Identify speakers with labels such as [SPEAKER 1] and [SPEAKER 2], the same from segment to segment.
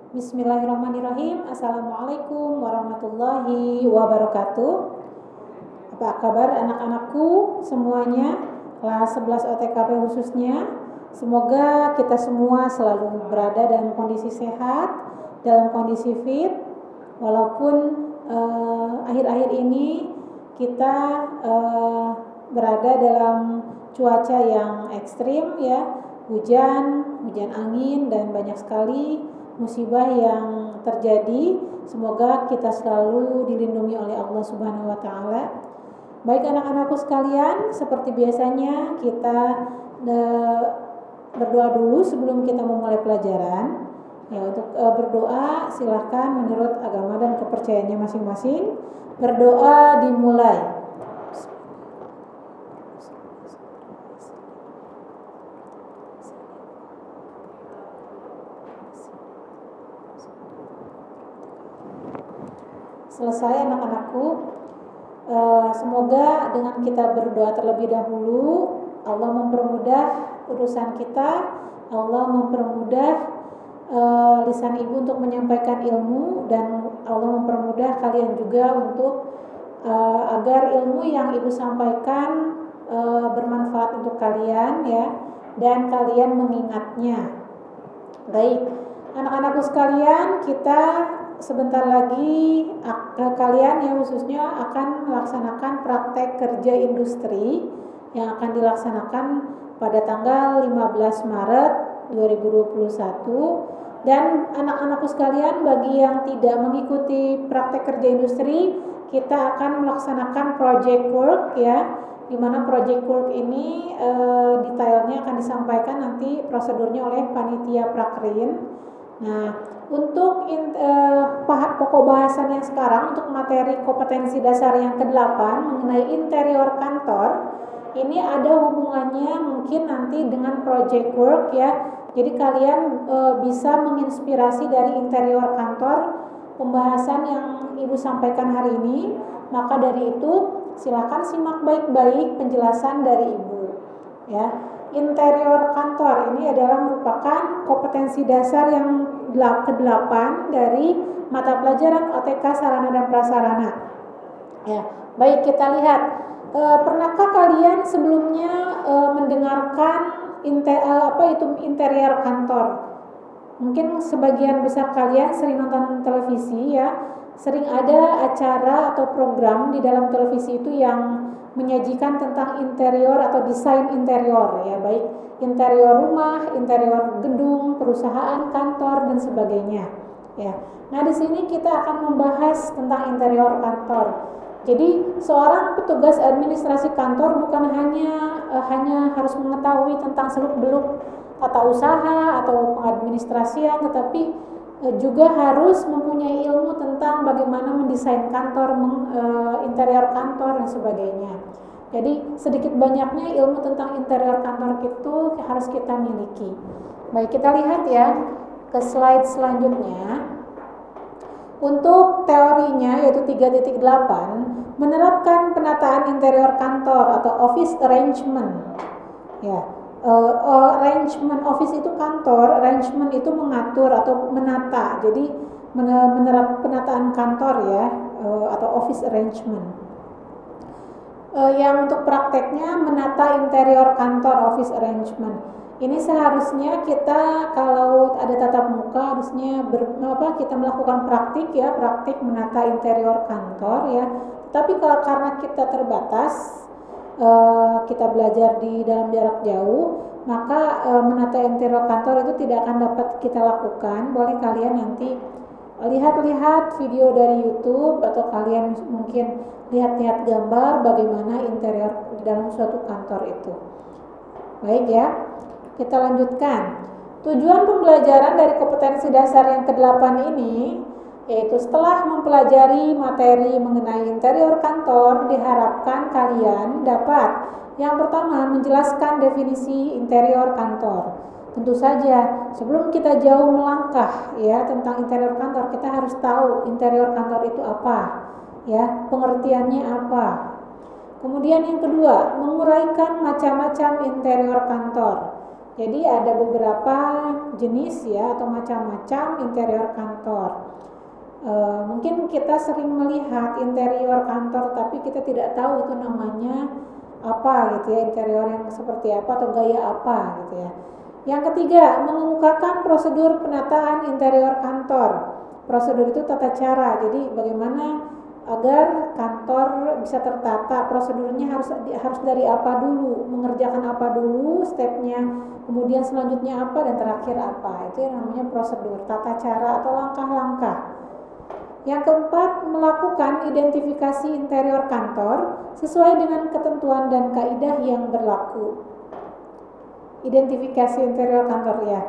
[SPEAKER 1] Bismillahirrahmanirrahim. Assalamualaikum warahmatullahi wabarakatuh. Apa kabar anak-anakku semuanya, kelas 11 OTKP khususnya. Semoga kita semua selalu berada dalam kondisi sehat, dalam kondisi fit. Walaupun akhir-akhir ini kita berada dalam cuaca yang ekstrim ya, hujan angin dan banyak sekali musibah yang terjadi. Semoga kita selalu dilindungi oleh Allah Subhanahu wa taala. Baik anak-anakku sekalian, seperti biasanya kita berdoa dulu sebelum kita memulai pelajaran. Ya, untuk berdoa silahkan menurut agama dan kepercayaannya masing-masing. Berdoa dimulai. Selesai anak-anakku. Semoga dengan kita berdoa terlebih dahulu, Allah mempermudah urusan kita, Allah mempermudah lisan ibu untuk menyampaikan ilmu, dan Allah mempermudah kalian juga untuk agar ilmu yang ibu sampaikan bermanfaat untuk kalian ya, dan kalian mengingatnya. Baik, anak-anakku sekalian, kita sebentar lagi kalian ya khususnya akan melaksanakan praktek kerja industri yang akan dilaksanakan pada tanggal 15 Maret 2021. Dan anak-anakku sekalian, bagi yang tidak mengikuti praktek kerja industri, kita akan melaksanakan project work ya, dimana project work ini detailnya akan disampaikan nanti prosedurnya oleh panitia Prakrin. Nah, untuk pokok bahasan yang sekarang, untuk materi kompetensi dasar yang ke-8 mengenai interior kantor, ini ada hubungannya mungkin nanti dengan project work ya. Jadi kalian bisa menginspirasi dari interior kantor pembahasan yang ibu sampaikan hari ini. Maka dari itu silakan simak baik-baik penjelasan dari ibu ya. Interior kantor ini adalah merupakan kompetensi dasar yang ke-8 dari mata pelajaran OTK Sarana dan Prasarana. Ya, baik, kita lihat. Pernahkah kalian sebelumnya mendengarkan interior kantor? Mungkin sebagian besar kalian sering nonton televisi ya, sering ada acara atau program di dalam televisi itu yang menyajikan tentang interior atau desain interior ya, baik interior rumah, interior gedung, perusahaan, kantor dan sebagainya ya. Nah, di sini kita akan membahas tentang interior kantor. Jadi seorang petugas administrasi kantor bukan hanya harus mengetahui tentang seluk-beluk tata usaha atau pengadministrasian, tetapi juga harus mempunyai ilmu tentang bagaimana mendesain kantor, interior kantor dan sebagainya. Jadi sedikit banyaknya ilmu tentang interior kantor itu harus kita miliki. Baik, kita lihat ya ke slide selanjutnya. Untuk teorinya yaitu 3.8, menerapkan penataan interior kantor atau office arrangement. Ya, arrangement office itu kantor, arrangement itu mengatur atau menata. Jadi menerap penataan kantor ya, atau office arrangement. Yang untuk prakteknya menata interior kantor, office arrangement. Ini seharusnya kita kalau ada tatap muka harusnya kita melakukan praktik ya, praktik menata interior kantor ya. Tapi karena kita terbatas, kita belajar di dalam jarak jauh, maka menata interior kantor itu tidak akan dapat kita lakukan. Boleh kalian nanti lihat-lihat video dari YouTube, atau kalian mungkin lihat-lihat gambar bagaimana interior di dalam suatu kantor itu. Baik ya, kita lanjutkan. Tujuan pembelajaran dari kompetensi dasar yang ke-8 ini yaitu setelah mempelajari materi mengenai interior kantor, diharapkan kalian dapat yang pertama menjelaskan definisi interior kantor. Tentu saja sebelum kita jauh melangkah ya tentang interior kantor, kita harus tahu interior kantor itu apa ya, pengertiannya apa. Kemudian yang kedua, menguraikan macam-macam interior kantor. Jadi ada beberapa jenis ya atau macam-macam interior kantor. Mungkin kita sering melihat interior kantor tapi kita tidak tahu itu namanya apa gitu ya, interior yang seperti apa atau gaya apa gitu ya. Yang ketiga, mengemukakan prosedur penataan interior kantor. Prosedur itu tata cara, jadi bagaimana agar kantor bisa tertata, prosedurnya harus dari apa dulu, mengerjakan apa dulu stepnya, kemudian selanjutnya apa, dan terakhir apa. Itu yang namanya prosedur, tata cara atau langkah-langkah. Yang keempat, melakukan identifikasi interior kantor sesuai dengan ketentuan dan kaidah yang berlaku. Identifikasi interior kantor ya.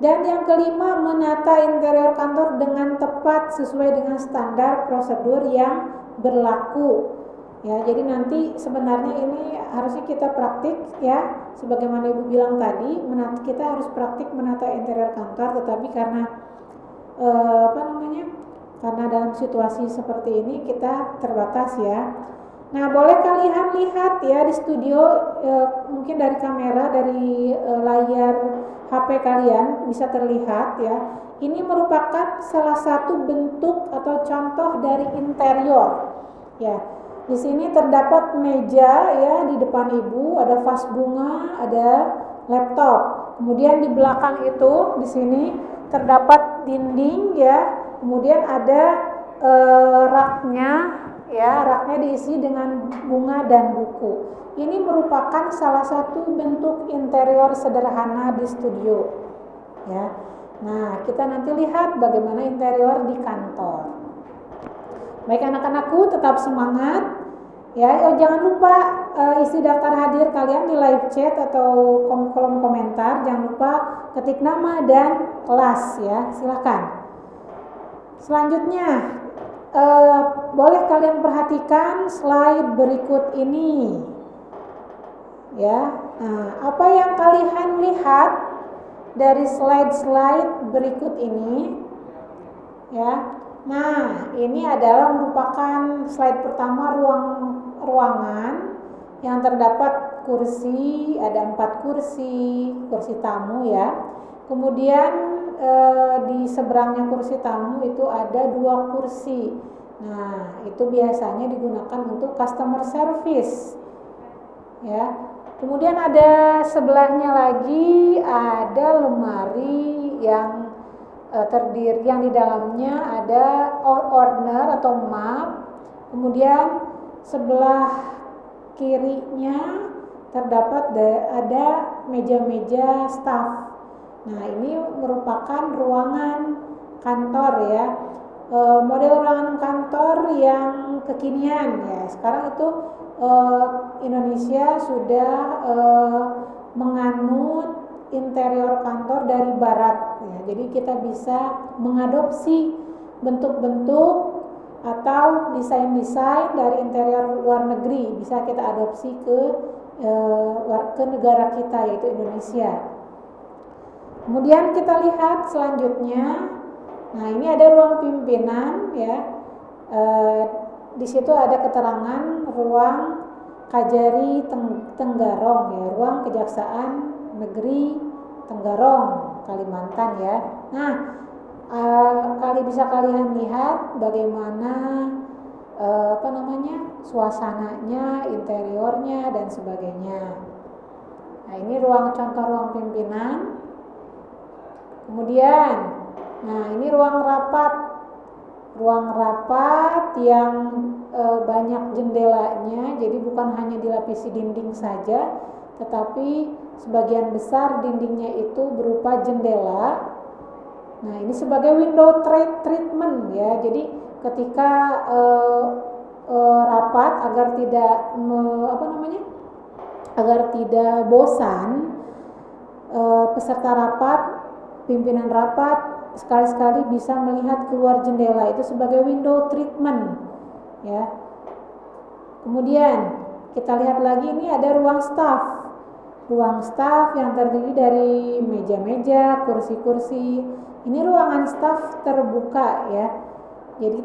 [SPEAKER 1] Dan yang kelima, menata interior kantor dengan tepat sesuai dengan standar prosedur yang berlaku. Ya, jadi nanti sebenarnya ini harusnya kita praktik ya, sebagaimana Ibu bilang tadi, kita harus praktik menata interior kantor, tetapi karena karena dalam situasi seperti ini kita terbatas ya. Nah, boleh kalian lihat ya di studio, mungkin dari kamera, dari layar HP kalian bisa terlihat ya. Ini merupakan salah satu bentuk atau contoh dari interior. Ya, di sini terdapat meja ya di depan Ibu, ada vas bunga, ada laptop. Kemudian di belakang itu di sini terdapat dinding ya. Kemudian ada raknya. Ya, raknya diisi dengan bunga dan buku. Ini merupakan salah satu bentuk interior sederhana di studio. Ya. Nah, kita nanti lihat bagaimana interior di kantor. Baik anak-anakku, tetap semangat. Ya, jangan lupa isi daftar hadir kalian di live chat atau kolom komentar. Jangan lupa ketik nama dan kelas ya. Silakan. Selanjutnya, boleh kalian perhatikan slide berikut ini ya. Nah, apa yang kalian lihat dari slide berikut ini ya. Nah, ini adalah merupakan slide pertama ruangan yang terdapat kursi, ada 4 kursi tamu ya. Kemudian di seberangnya kursi tamu itu ada 2 kursi. Nah, itu biasanya digunakan untuk customer service. Ya. Kemudian ada sebelahnya lagi ada lemari yang terdiri, yang di dalamnya ada order atau map. Kemudian sebelah kirinya terdapat ada meja-meja staff. Nah, ini merupakan ruangan kantor ya, model ruangan kantor yang kekinian ya. Sekarang itu Indonesia sudah menganut interior kantor dari barat ya. Jadi kita bisa mengadopsi bentuk-bentuk atau desain-desain dari interior luar negeri, bisa kita adopsi ke negara kita yaitu Indonesia. Kemudian kita lihat selanjutnya. Nah, ini ada ruang pimpinan ya. Di situ ada keterangan ruang Kajari Tenggarong ya, ruang Kejaksaan Negeri Tenggarong, Kalimantan ya. Nah, bisa kalian lihat bagaimana suasananya, interiornya dan sebagainya. Nah, ini contoh ruang pimpinan. Kemudian, nah ini ruang rapat yang banyak jendelanya, jadi bukan hanya dilapisi dinding saja, tetapi sebagian besar dindingnya itu berupa jendela. Nah, ini sebagai window treatment ya, jadi ketika rapat agar tidak bosan, peserta rapat, pimpinan rapat sekali-sekali bisa melihat keluar jendela, itu sebagai window treatment ya. Kemudian kita lihat lagi, ini ada ruang staff yang terdiri dari meja-meja, kursi-kursi. Ini ruangan staff terbuka ya, jadi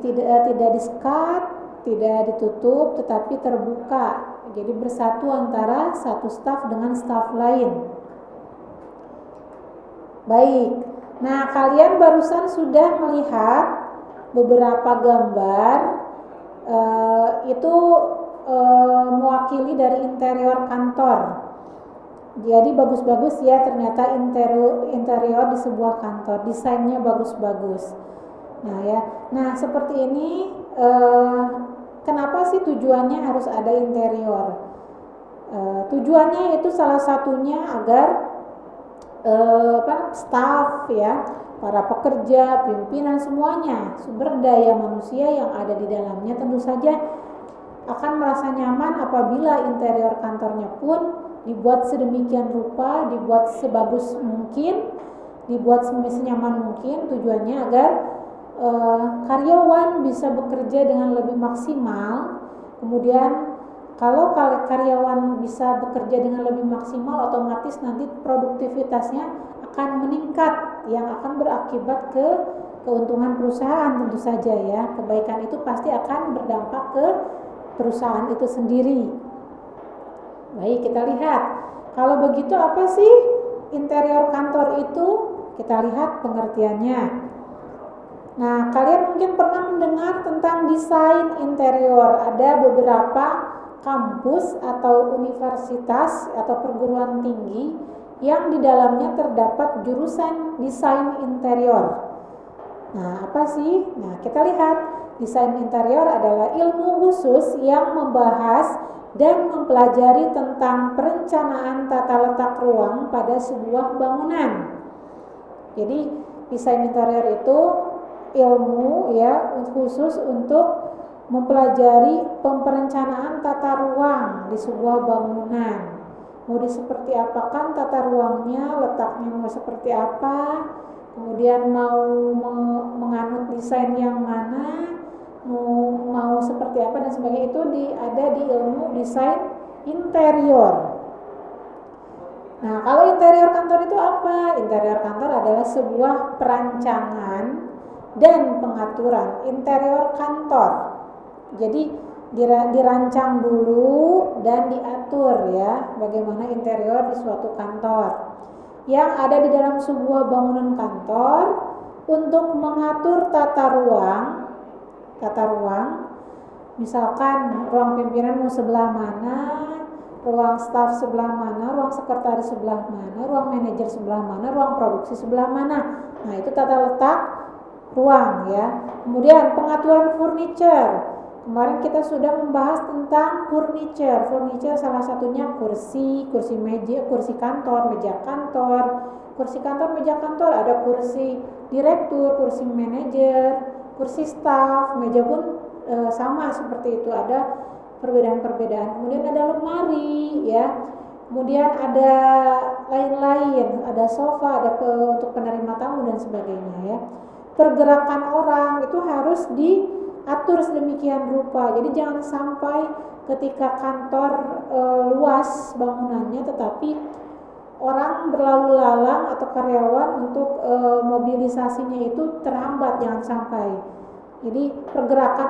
[SPEAKER 1] tidak di-sekat, tidak ditutup, tetapi terbuka, jadi bersatu antara satu staff dengan staff lain. Baik. Nah, kalian barusan sudah melihat beberapa gambar itu mewakili dari interior kantor. Jadi bagus-bagus ya, ternyata interior di sebuah kantor, desainnya bagus-bagus. Nah ya, nah seperti ini kenapa sih tujuannya harus ada interior? Tujuannya itu salah satunya agar staff ya, para pekerja, pimpinan semuanya, sumber daya manusia yang ada di dalamnya tentu saja akan merasa nyaman apabila interior kantornya pun dibuat sedemikian rupa, dibuat sebagus mungkin, dibuat senyaman mungkin. Tujuannya agar karyawan bisa bekerja dengan lebih maksimal. Kemudian kalau karyawan bisa bekerja dengan lebih maksimal, otomatis nanti produktivitasnya akan meningkat, yang akan berakibat ke keuntungan perusahaan tentu saja ya. Kebaikan itu pasti akan berdampak ke perusahaan itu sendiri. Baik, kita lihat. Kalau begitu apa sih interior kantor itu? Kita lihat pengertiannya. Nah, kalian mungkin pernah mendengar tentang desain interior. Ada beberapa kampus atau universitas atau perguruan tinggi yang di dalamnya terdapat jurusan desain interior. Nah, apa sih? Nah, kita lihat. Desain interior adalah ilmu khusus yang membahas dan mempelajari tentang perencanaan tata letak ruang pada sebuah bangunan. Jadi, desain interior itu ilmu ya khusus untuk mempelajari perencanaan tata ruang di sebuah bangunan. Mau seperti apa kan tata ruangnya, letaknya mau seperti apa, kemudian mau menganut desain yang mana, mau seperti apa dan sebagainya, itu ada di ilmu desain interior. Nah, kalau interior kantor itu apa? Interior kantor adalah sebuah perancangan dan pengaturan interior kantor. Jadi dirancang dulu dan diatur ya bagaimana interior di suatu kantor yang ada di dalam sebuah bangunan kantor untuk mengatur tata ruang, misalkan ruang pimpinan mau sebelah mana, ruang staf sebelah mana, ruang sekretaris sebelah mana, ruang manajer sebelah mana, ruang produksi sebelah mana. Nah, itu tata letak ruang ya. Kemudian pengaturan furniture. Kemarin kita sudah membahas tentang furniture. Furniture salah satunya kursi meja, kursi kantor, meja kantor. Kursi kantor, meja kantor, ada kursi direktur, kursi manajer, kursi staff, meja pun sama seperti itu, ada perbedaan-perbedaan. Kemudian ada lemari ya. Kemudian ada lain-lain, ada sofa, ada untuk penerima tamu dan sebagainya ya. Pergerakan orang itu harus diatur sedemikian rupa. Jadi jangan sampai ketika kantor luas bangunannya tetapi orang berlalu lalang atau karyawan untuk mobilisasinya itu terhambat, jangan sampai. Jadi pergerakan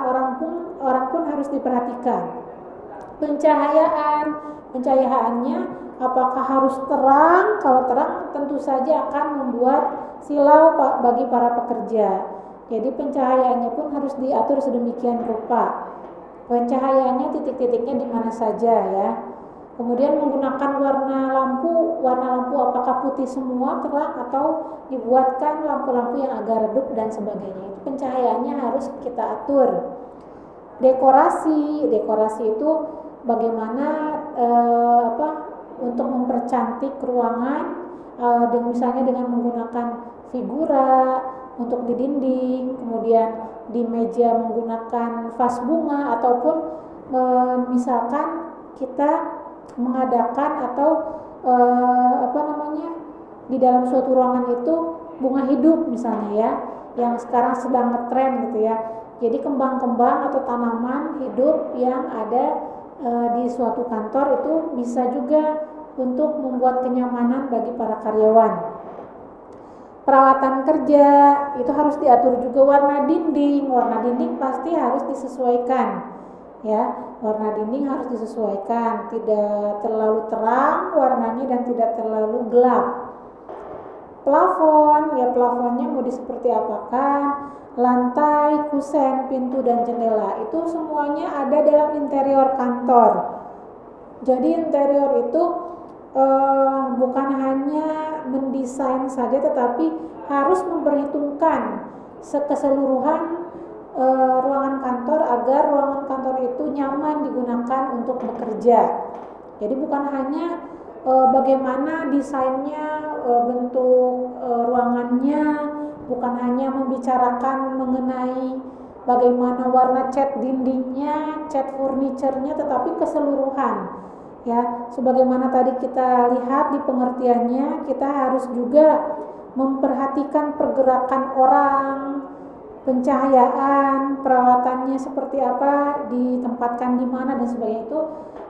[SPEAKER 1] orang pun harus diperhatikan. Pencahayaannya apakah harus terang? Kalau terang tentu saja akan membuat silau bagi para pekerja. Jadi pencahayaannya pun harus diatur sedemikian rupa. Pencahayaannya titik-titiknya di mana saja ya. Kemudian menggunakan warna lampu apakah putih semua terang atau dibuatkan lampu-lampu yang agak redup dan sebagainya. Itu pencahayaannya harus kita atur. Dekorasi itu bagaimana untuk mempercantik ruangan, misalnya dengan menggunakan figura untuk di dinding, kemudian di meja menggunakan vas bunga, ataupun misalkan kita mengadakan atau di dalam suatu ruangan itu bunga hidup misalnya ya, yang sekarang sedang ngetren gitu ya. Jadi kembang-kembang atau tanaman hidup yang ada di suatu kantor itu bisa juga untuk membuat kenyamanan bagi para karyawan. Peralatan kerja itu harus diatur juga. Warna dinding pasti harus disesuaikan ya. Warna dinding harus disesuaikan, tidak terlalu terang warnanya dan tidak terlalu gelap. plafon, ya plafonnya mau seperti apakan, lantai, kusen, pintu dan jendela, itu semuanya ada dalam interior kantor. Jadi interior itu bukan hanya mendesain saja, tetapi harus memperhitungkan keseluruhan ruangan kantor agar ruangan kantor itu nyaman digunakan untuk bekerja. Jadi bukan hanya bagaimana desainnya, bentuk ruangannya, bukan hanya membicarakan mengenai bagaimana warna cat dindingnya, cat furniturnya, tetapi keseluruhan. Ya, sebagaimana tadi kita lihat di pengertiannya, kita harus juga memperhatikan pergerakan orang, pencahayaan, peralatannya seperti apa, ditempatkan di mana dan sebagainya, itu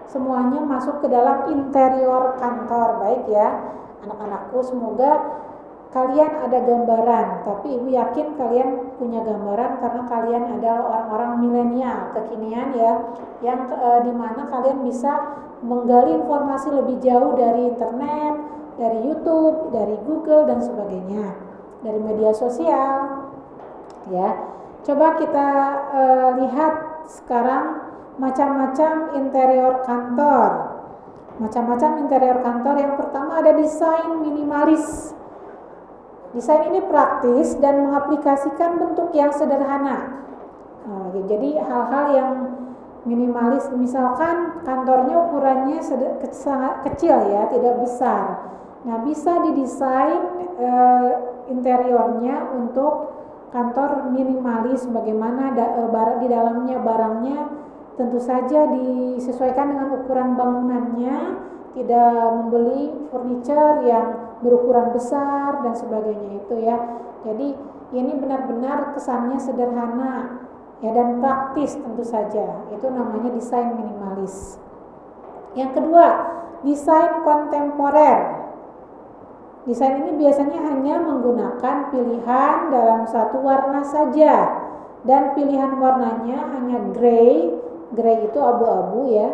[SPEAKER 1] semuanya masuk ke dalam interior kantor. Baik ya, anak-anakku, semoga kalian ada gambaran, tapi ibu yakin kalian punya gambaran karena kalian adalah orang-orang milenial kekinian ya, yang dimana kalian bisa menggali informasi lebih jauh dari internet, dari YouTube, dari Google dan sebagainya, dari media sosial ya. Coba kita lihat sekarang macam-macam interior kantor. Macam-macam interior kantor. Yang pertama ada desain minimalis. Desain ini praktis dan mengaplikasikan bentuk yang sederhana. Jadi hal-hal yang minimalis, misalkan kantornya ukurannya sangat kecil ya, tidak besar. Nah, bisa didesain interiornya untuk kantor minimalis, bagaimana di dalamnya barangnya tentu saja disesuaikan dengan ukuran bangunannya, tidak membeli furniture yang berukuran besar dan sebagainya itu ya. Jadi ini benar-benar kesannya sederhana ya dan praktis tentu saja. Itu namanya desain minimalis. Yang kedua, desain kontemporer. Desain ini biasanya hanya menggunakan pilihan dalam satu warna saja dan pilihan warnanya hanya grey. Grey itu abu-abu ya.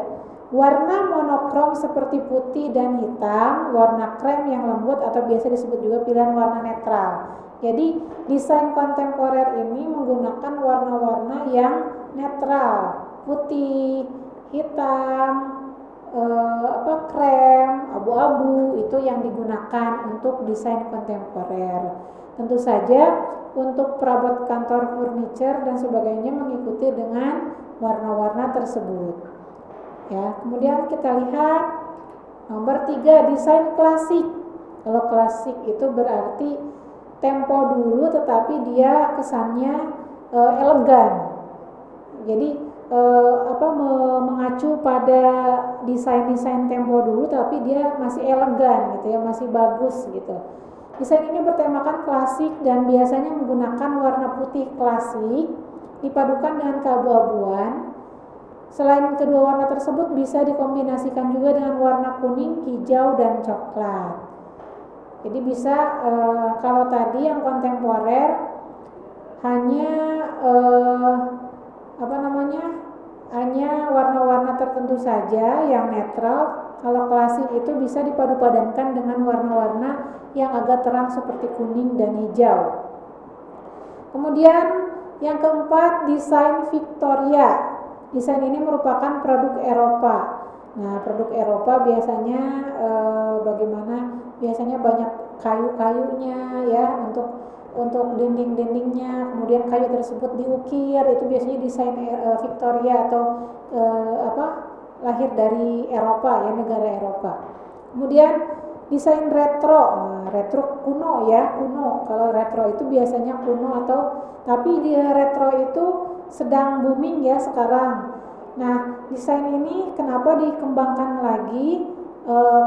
[SPEAKER 1] Warna monokrom seperti putih dan hitam, warna krem yang lembut atau biasa disebut juga pilihan warna netral. Jadi desain kontemporer ini menggunakan warna-warna yang netral, putih, hitam, krem, abu-abu, itu yang digunakan untuk desain kontemporer. Tentu saja untuk perabot kantor, furniture dan sebagainya mengikuti dengan warna-warna tersebut. Ya, kemudian kita lihat nomor 3, desain klasik. Kalau klasik itu berarti tempo dulu tetapi dia kesannya elegan. Jadi mengacu pada desain-desain tempo dulu tapi dia masih elegan gitu ya, masih bagus gitu. Desain ini bertemakan klasik dan biasanya menggunakan warna putih klasik dipadukan dengan keabu-abuan. Selain kedua warna tersebut bisa dikombinasikan juga dengan warna kuning, hijau, dan coklat. Jadi bisa kalau tadi yang kontemporer hanya hanya warna-warna tertentu saja yang netral. Kalau klasik itu bisa dipadu-padankan dengan warna-warna yang agak terang seperti kuning dan hijau. Kemudian yang keempat, desain Victoria. Desain ini merupakan produk Eropa. Nah, produk Eropa biasanya biasanya banyak kayu-kayunya ya untuk dinding-dindingnya. Kemudian kayu tersebut diukir. Itu biasanya desain Victoria atau lahir dari Eropa ya, negara Eropa. Kemudian desain retro. Nah, retro kuno ya, kuno. Kalau retro itu biasanya kuno tapi di retro itu sedang booming ya sekarang. Nah, desain ini kenapa dikembangkan lagi?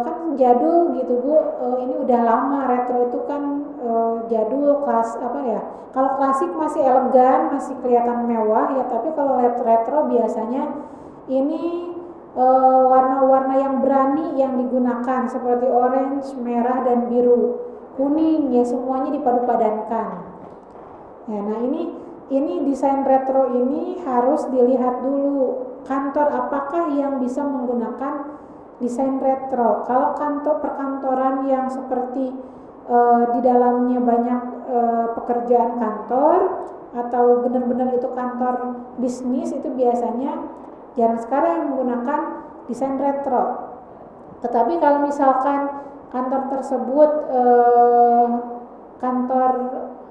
[SPEAKER 1] Kan jadul gitu Bu. Ini udah lama, retro itu kan jadul, kalau klasik masih elegan, masih kelihatan mewah ya, tapi kalau retro biasanya ini warna-warna yang berani yang digunakan seperti orange, merah dan biru, kuning ya, semuanya dipadu-padankan. Ya, nah ini desain retro ini harus dilihat dulu kantor apakah yang bisa menggunakan desain retro. Kalau kantor perkantoran yang seperti di dalamnya banyak pekerjaan kantor atau benar-benar itu kantor bisnis, itu biasanya jarang sekali yang menggunakan desain retro. Tetapi kalau misalkan kantor tersebut kantor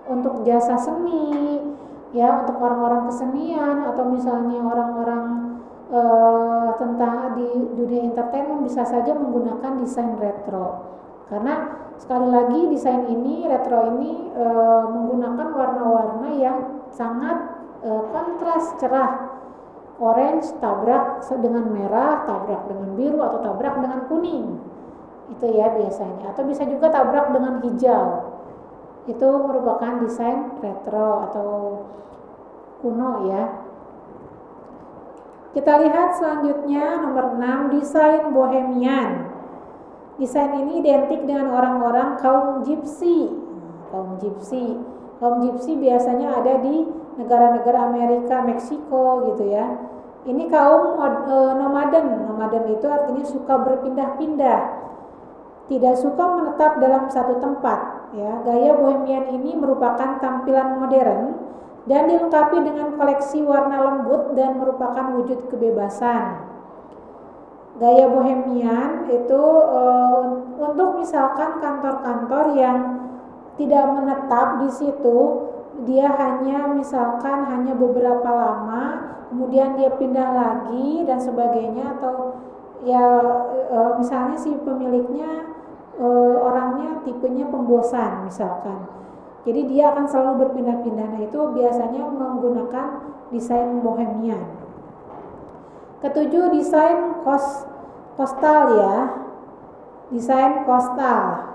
[SPEAKER 1] untuk jasa seni, ya, untuk orang-orang kesenian, atau misalnya orang-orang tentang di dunia entertainment, bisa saja menggunakan desain retro. Karena sekali lagi desain ini, retro ini menggunakan warna-warna yang sangat kontras, cerah. Orange tabrak dengan merah, tabrak dengan biru, atau tabrak dengan kuning. Itu ya biasanya. Atau bisa juga tabrak dengan hijau. Itu merupakan desain retro atau kuno ya. Kita lihat selanjutnya nomor 6, desain bohemian. Desain ini identik dengan orang-orang kaum Gypsy. Kaum Gypsy biasanya ada di negara-negara Amerika, Meksiko gitu ya. Ini kaum nomaden. Nomaden itu artinya suka berpindah-pindah, tidak suka menetap dalam satu tempat. Ya, gaya bohemian ini merupakan tampilan modern dan dilengkapi dengan koleksi warna lembut dan merupakan wujud kebebasan. Gaya bohemian itu untuk misalkan kantor-kantor yang tidak menetap di situ, dia hanya misalkan hanya beberapa lama, kemudian dia pindah lagi dan sebagainya, atau ya misalnya si pemiliknya orangnya tipenya pembosan misalkan. Jadi dia akan selalu berpindah-pindah. Nah, itu biasanya menggunakan desain bohemian. Ketujuh, desain coastal ya. Desain coastal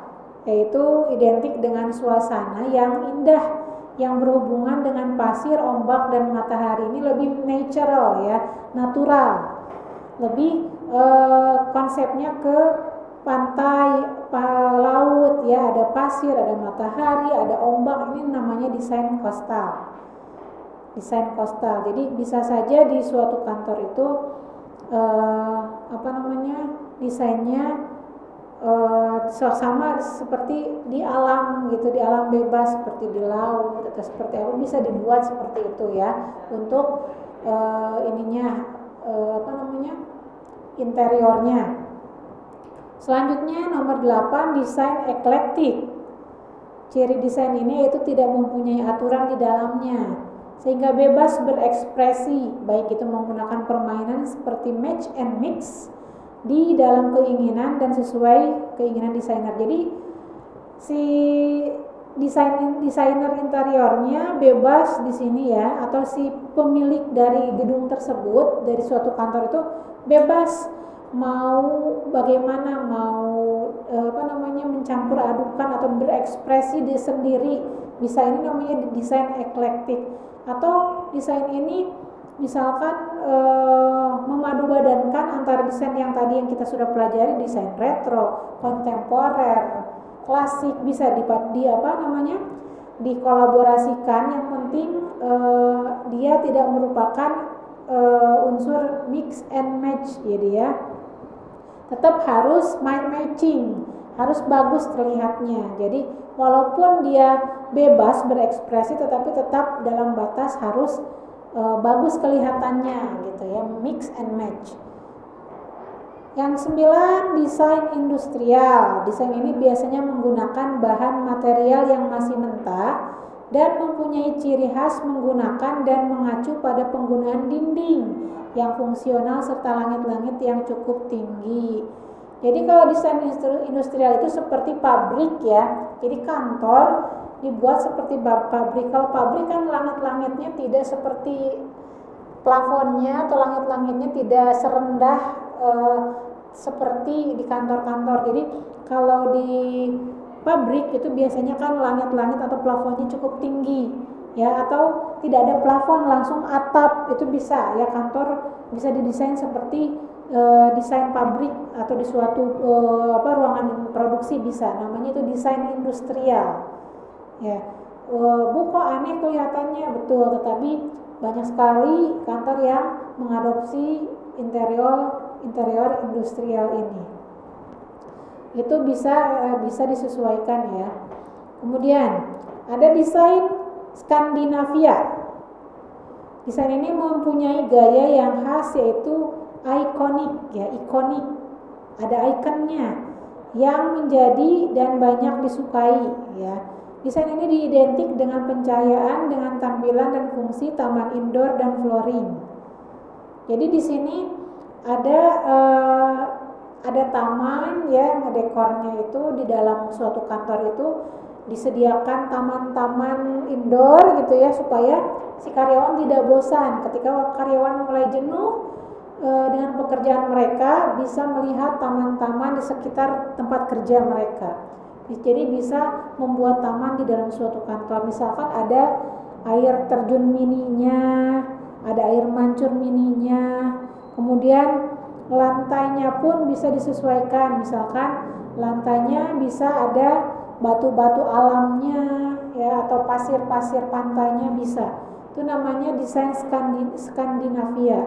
[SPEAKER 1] yaitu identik dengan suasana yang indah yang berhubungan dengan pasir, ombak, dan matahari. Ini lebih natural ya, natural. Lebih konsepnya ke pantai, laut ya, ada pasir, ada matahari, ada ombak. Ini namanya desain coastal. Desain coastal. Jadi bisa saja di suatu kantor itu desainnya sama seperti di alam gitu, di alam bebas seperti di laut atau seperti apa, bisa dibuat seperti itu ya untuk interiornya. Selanjutnya nomor 8, desain eklektik. Ciri desain ini yaitu tidak mempunyai aturan di dalamnya sehingga bebas berekspresi, baik itu menggunakan permainan seperti match and mix di dalam keinginan dan sesuai keinginan desainer. Jadi si desainer interiornya bebas di sini ya, atau si pemilik dari gedung tersebut, dari suatu kantor itu bebas mau bagaimana, mau mencampur adukan atau berekspresi di sendiri. Bisa, ini namanya desain eklektik. Atau desain ini misalkan memadupadankan antara desain yang tadi yang kita sudah pelajari, desain retro, kontemporer, klasik, bisa dikolaborasikan. Yang penting dia tidak merupakan unsur mix and match, jadi ya tetap harus matching, harus bagus terlihatnya. Jadi walaupun dia bebas berekspresi, tetapi tetap dalam batas harus bagus kelihatannya gitu ya, mix and match. Yang 9, desain industrial. Desain ini biasanya menggunakan bahan material yang masih mentah dan mempunyai ciri khas menggunakan dan mengacu pada penggunaan dinding yang fungsional serta langit-langit yang cukup tinggi. Jadi kalau desain industrial itu seperti pabrik ya. Jadi kantor dibuat seperti pabrik. Kalau pabrik kan langit-langitnya tidak seperti plafonnya, atau langit-langitnya tidak serendah seperti di kantor-kantor. Jadi kalau di pabrik itu biasanya kan langit-langit atau plafonnya cukup tinggi ya, atau tidak ada plafon, langsung atap. Itu bisa ya, kantor bisa didesain seperti desain pabrik atau di suatu ruangan produksi bisa. Namanya itu desain industrial ya. Bu, kok aneh kelihatannya, betul, tetapi banyak sekali kantor yang mengadopsi interior industrial ini. Itu bisa disesuaikan ya. Kemudian ada desain Skandinavia. Desain ini mempunyai gaya yang khas, yaitu ikonik ya, ikonik. Ada ikonnya yang menjadi dan banyak disukai ya. Desain ini diidentik dengan pencahayaan, dengan tampilan dan fungsi taman indoor dan flooring. Jadi di sini ada taman ya, ngedekornya itu di dalam suatu kantor itu disediakan taman-taman indoor gitu ya, supaya si karyawan tidak bosan. Ketika karyawan mulai jenuh dengan pekerjaan mereka, bisa melihat taman-taman di sekitar tempat kerja mereka. Jadi bisa membuat taman di dalam suatu kantor. Misalkan ada air terjun mininya, ada air mancur mininya, kemudian lantainya pun bisa disesuaikan. Misalkan lantainya bisa ada batu-batu alamnya ya, atau pasir-pasir pantainya bisa. Itu namanya desain Skandinavia.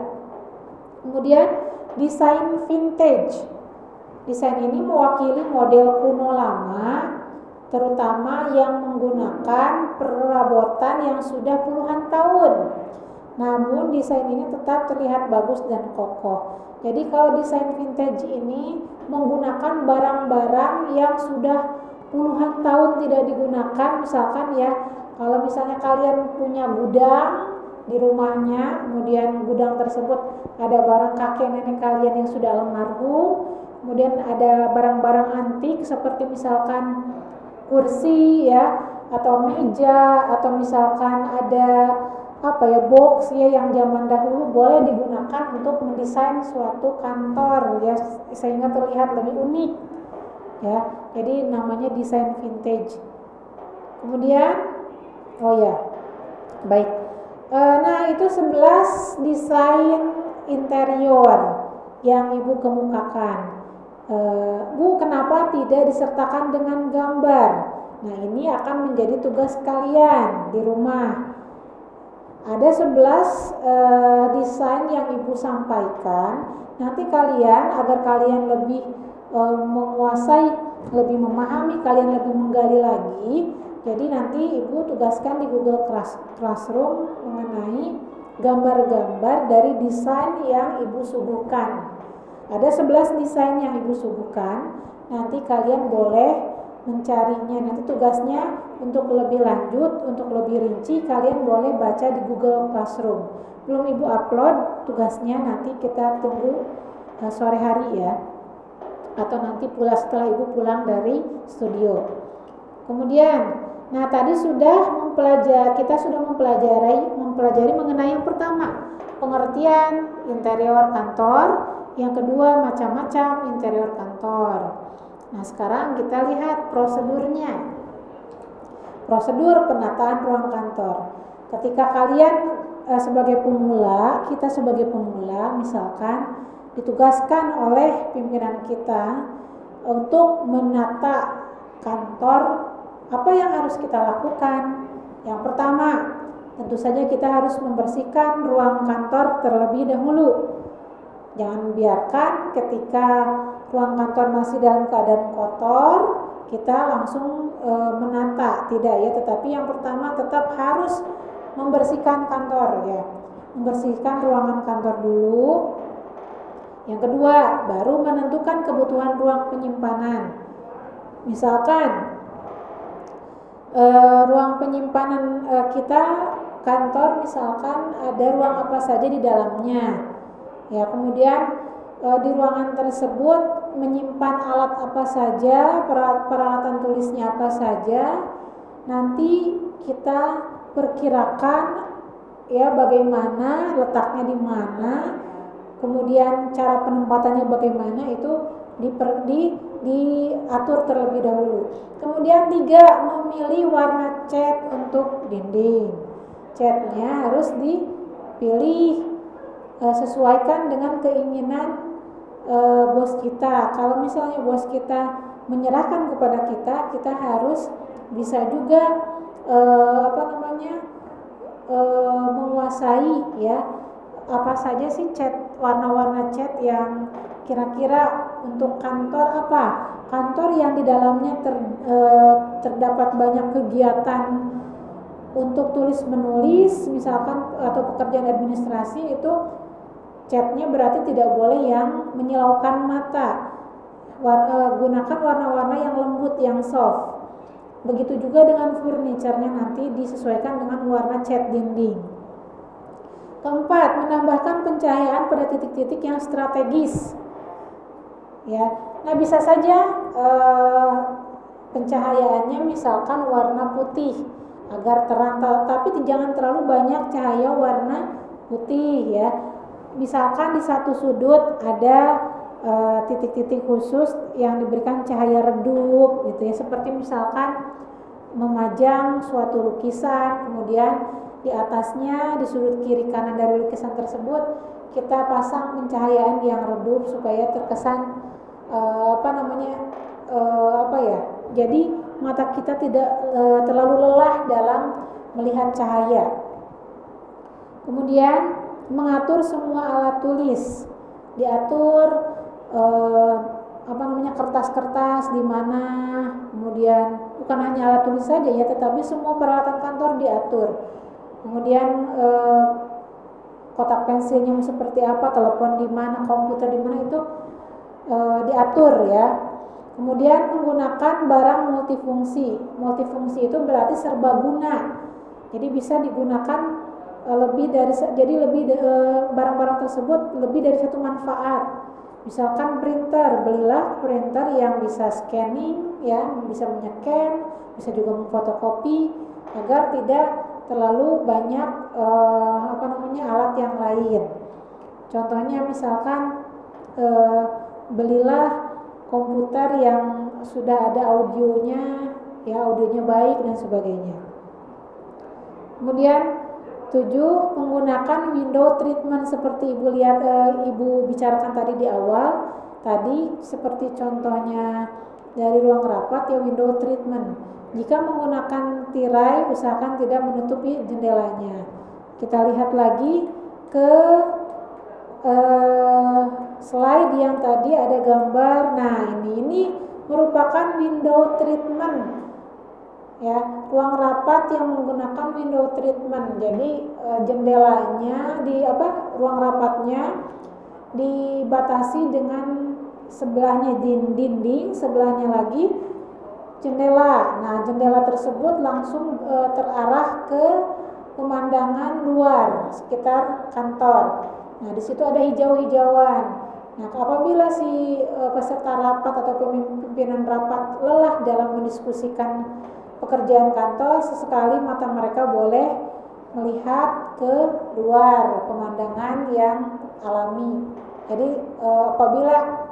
[SPEAKER 1] Kemudian desain vintage. Desain ini mewakili model kuno lama, terutama yang menggunakan perabotan yang sudah puluhan tahun. Namun desain ini tetap terlihat bagus dan kokoh. Jadi kalau desain vintage ini menggunakan barang-barang yang sudah puluhan tahun tidak digunakan. Misalkan ya, kalau misalnya kalian punya gudang di rumahnya, kemudian gudang tersebut ada barang kakek nenek kalian yang sudah almarhum, kemudian ada barang-barang antik seperti misalkan kursi ya, atau meja, atau misalkan ada box ya yang zaman dahulu, boleh digunakan untuk mendesain suatu kantor ya, sehingga terlihat lebih unik ya. Jadi namanya desain vintage. Kemudian baik. Nah, itu 11 desain interior yang Ibu kemukakan. Bu, kenapa tidak disertakan dengan gambar? Nah, ini akan menjadi tugas kalian di rumah. Ada 11 desain yang Ibu sampaikan. Nanti kalian, agar kalian lebih menguasai, lebih memahami, kalian lebih menggali lagi, jadi nanti Ibu tugaskan di Google Classroom mengenai gambar-gambar dari desain yang Ibu suguhkan. Ada 11 desain yang Ibu suguhkan. Nanti kalian boleh mencarinya. Nanti tugasnya untuk lebih lanjut, untuk lebih rinci, kalian boleh baca di Google Classroom. Belum Ibu upload tugasnya, nanti kita tunggu sore hari ya, atau nanti setelah Ibu pulang dari studio. Kemudian, nah tadi kita sudah mempelajari mengenai yang pertama, pengertian interior kantor, yang kedua macam-macam interior kantor. Nah, sekarang kita lihat prosedurnya. Prosedur penataan ruang kantor. Ketika kalian kita sebagai pemula misalkan ditugaskan oleh pimpinan kita untuk menata kantor, apa yang harus kita lakukan? Yang pertama, tentu saja kita harus membersihkan ruang kantor terlebih dahulu. Jangan biarkan ketika ruang kantor masih dalam keadaan kotor, kita langsung menata, tidak ya. Tetapi yang pertama tetap harus membersihkan kantor ya, membersihkan ruangan kantor dulu. Yang kedua, baru menentukan kebutuhan ruang penyimpanan. Misalkan ruang penyimpanan kita kantor, misalkan ada ruang apa saja di dalamnya. Ya, kemudian di ruangan tersebut menyimpan alat apa saja, peralatan tulisnya apa saja. Nanti kita perkirakan ya bagaimana letaknya, di mana, kemudian cara penempatannya bagaimana, itu diatur terlebih dahulu. Kemudian 3, memilih warna cat untuk dinding. Catnya harus dipilih sesuaikan dengan keinginan bos kita. Kalau misalnya bos kita menyerahkan kepada kita, kita harus bisa juga menguasai ya apa saja sih cat, warna-warna cat yang kira-kira untuk kantor apa? Kantor yang di dalamnya terdapat banyak kegiatan untuk tulis menulis misalkan atau pekerjaan administrasi, itu catnya berarti tidak boleh yang menyilaukan mata. Gunakan warna-warna yang lembut, yang soft. Begitu juga dengan furniturnya, nanti disesuaikan dengan warna cat dinding. Keempat, menambahkan pencahayaan pada titik-titik yang strategis. Ya, nah bisa saja pencahayaannya misalkan warna putih agar terang, tapi jangan terlalu banyak cahaya warna putih ya. Misalkan di satu sudut ada titik-titik khusus yang diberikan cahaya redup gitu ya, seperti misalkan memajang suatu lukisan, kemudian di atasnya di sudut kiri kanan dari lukisan tersebut kita pasang pencahayaan yang redup supaya terkesan jadi mata kita tidak terlalu lelah dalam melihat cahaya. Kemudian mengatur semua alat tulis, diatur kertas-kertas di mana, kemudian bukan hanya alat tulis saja ya, tetapi semua peralatan kantor diatur. Kemudian kotak pensilnya seperti apa, telepon di mana, komputer di mana, itu diatur ya. Kemudian menggunakan barang multifungsi. Multifungsi itu berarti serbaguna. Jadi bisa digunakan barang-barang tersebut lebih dari satu manfaat. Misalkan printer, belilah printer yang bisa scanning ya, bisa menyekan, bisa juga memfotokopi agar tidak terlalu banyak alat yang lain. Contohnya misalkan belilah komputer yang sudah ada audionya ya, audionya baik dan sebagainya. Kemudian 7, menggunakan window treatment seperti Ibu bicarakan tadi di awal. Tadi seperti contohnya dari ruang rapat ya, window treatment. Jika menggunakan tirai, usahakan tidak menutupi jendelanya. Kita lihat lagi ke slide yang tadi ada gambar. Nah, ini merupakan window treatment. Ya, ruang rapat yang menggunakan window treatment. Jadi jendelanya ruang rapatnya dibatasi dengan sebelahnya dinding, sebelahnya lagi jendela. Nah, jendela tersebut langsung terarah ke pemandangan luar sekitar kantor. Nah, di situ ada hijau-hijauan. Nah, apabila si peserta rapat atau pimpinan rapat lelah dalam mendiskusikan pekerjaan kantor, sesekali mata mereka boleh melihat ke luar, pemandangan yang alami. Jadi apabila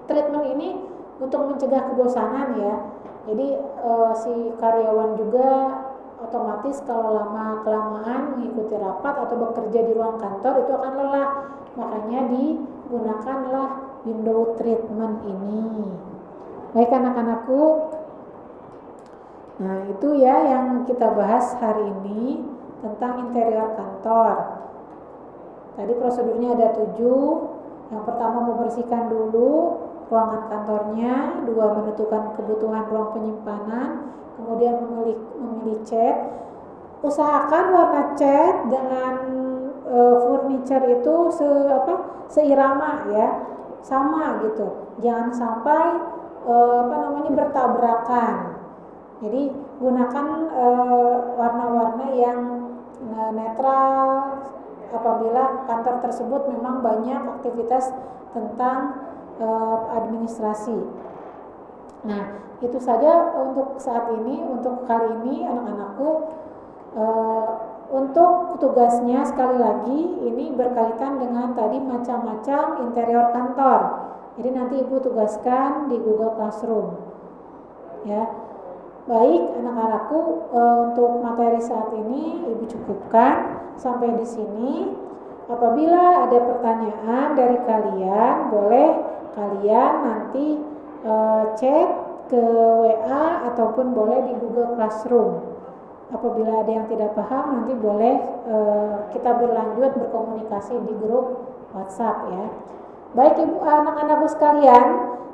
[SPEAKER 1] treatment ini untuk mencegah kebosanan ya, jadi si karyawan juga otomatis kalau lama-kelamaan mengikuti rapat atau bekerja di ruang kantor itu akan lelah, makanya digunakanlah window treatment ini. Baik anak-anakku, nah itu ya yang kita bahas hari ini tentang interior kantor. Tadi prosedurnya ada 7. Yang pertama membersihkan dulu ruangan kantornya, 2 menentukan kebutuhan ruang penyimpanan, kemudian memilih cat. Usahakan warna cat dengan furniture itu seirama ya, sama gitu. Jangan sampai bertabrakan. Jadi gunakan warna-warna yang netral apabila kantor tersebut memang banyak aktivitas tentang administrasi. Nah, itu saja untuk saat ini, untuk kali ini anak-anakku. Untuk tugasnya sekali lagi ini berkaitan dengan tadi macam-macam interior kantor. Jadi nanti Ibu tugaskan di Google Classroom. Ya. Baik anak-anakku, untuk materi saat ini Ibu cukupkan sampai di sini. Apabila ada pertanyaan dari kalian, boleh kalian nanti chat ke WA ataupun boleh di Google Classroom. Apabila ada yang tidak paham, nanti boleh kita berlanjut berkomunikasi di grup WhatsApp ya. Baik Ibu, anak-anakku sekalian,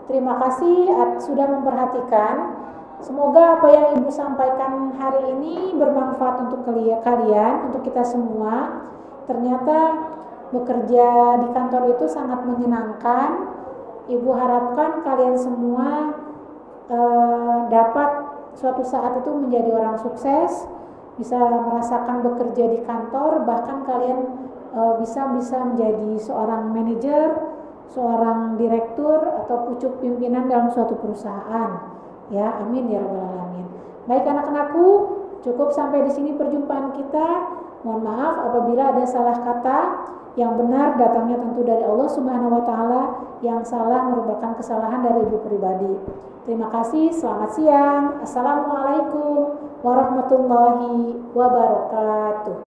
[SPEAKER 1] Terima kasih sudah memperhatikan. Semoga apa yang Ibu sampaikan hari ini bermanfaat untuk kalian, untuk kita semua. Ternyata bekerja di kantor itu sangat menyenangkan. Ibu harapkan kalian semua dapat suatu saat itu menjadi orang sukses, bisa merasakan bekerja di kantor, bahkan kalian bisa menjadi seorang manajer, seorang direktur atau pucuk pimpinan dalam suatu perusahaan. Ya, amin ya rabbal alamin. Baik anak-anakku, cukup sampai di sini perjumpaan kita. Mohon maaf apabila ada salah kata. Yang benar datangnya tentu dari Allah Subhanahu wa taala, yang salah merupakan kesalahan dari ibu pribadi. Terima kasih, selamat siang. Assalamualaikum warahmatullahi wabarakatuh.